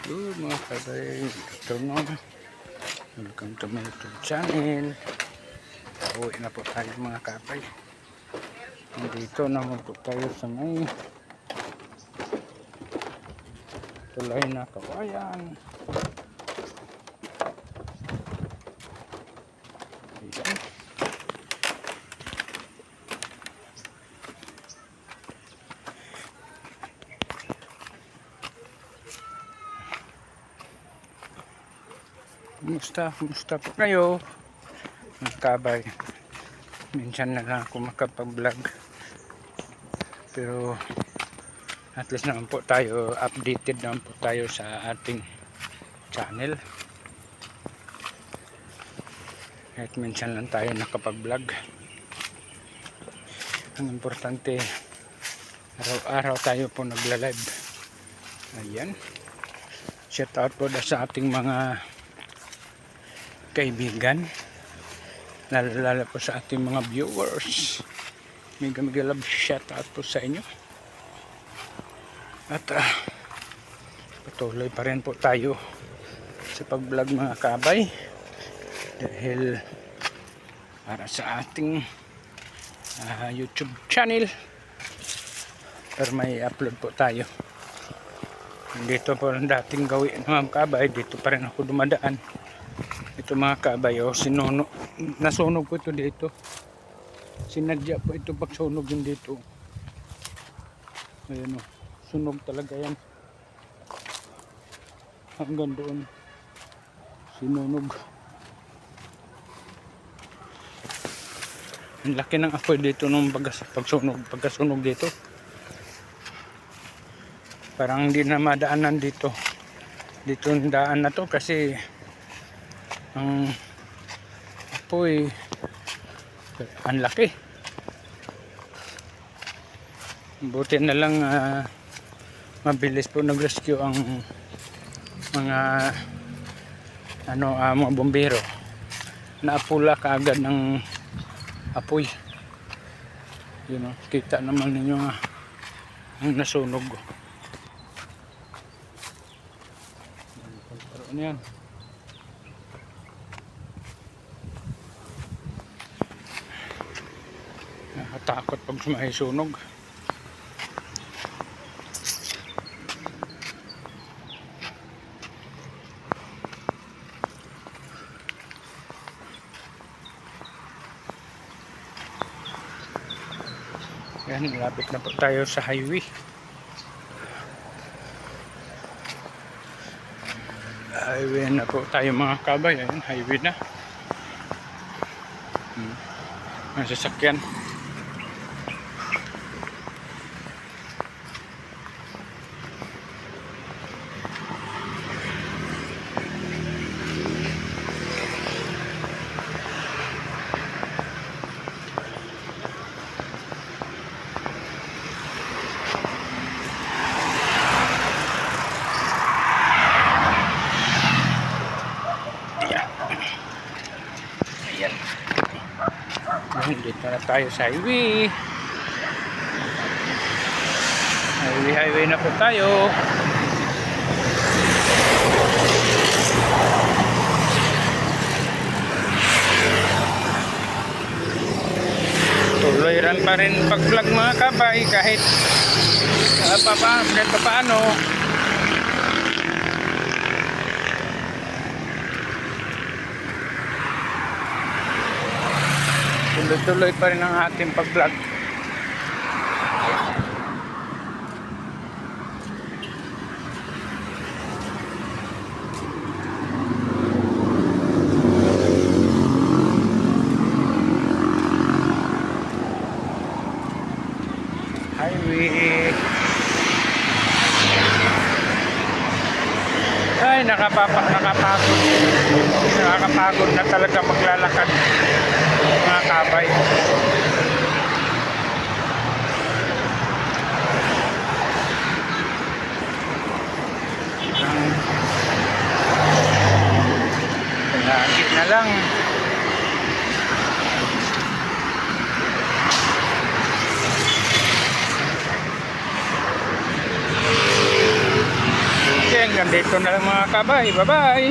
Good mga kabay, good afternoon. Welcome to my YouTube channel. Uwi na po tayo mga kabay. Dito naman po tayo sa may tulay na kawayan. Ayan. Kumusta po kayo mga kabay? Minsan na lang ako makapag-vlog, pero at least naman po tayo, updated naman po tayo sa ating channel. Kahit minsan lang tayo nakapag-vlog, ang importante araw-araw tayo po nagla-live. Ayan, shout out po sa ating mga kaibigan, lalo po sa ating mga viewers. Mega love shout out po sa inyo. At patuloy pa rin po tayo sa pag-vlog mga kabay, dahil para sa ating YouTube channel, pero may upload po tayo. Dito po ang dating gawin mga kabay, dito pa rin ako dumadaan. Ito mga kabay, nasunog po ito dito. Sinadya po ito pag sunog yun dito. Ayan o, sunog talaga yan. Hanggang doon sinunog. Ang laki ng apoy dito nung pagkasunog dito. Parang hindi na madaanan dito. Dito ang daan na to kasi ang apoy ang laki. Buti na lang mabilis po nag-rescue ang mga mga bombero. Naapula kaagad ng apoy. Kita naman ninyo ang nasunog. Ano yan? Nakatakot pag sumahisunog. Yan, malapit na po tayo sa highway. Highway na po tayo mga kabay. Ayan, highway na. Ang sasakyan. Dito na tayo sa highway. Highway na po tayo. Tuloy rin pa rin pag-vlog mga kabay, kahit paano. Tuloy pa rin ang ating pag-vlog. Highway. Ay, nakakapagod na talaga maglalakad mga kabay. Lagi na lang. hanggang dito na lang mga kabay. Bye-bye!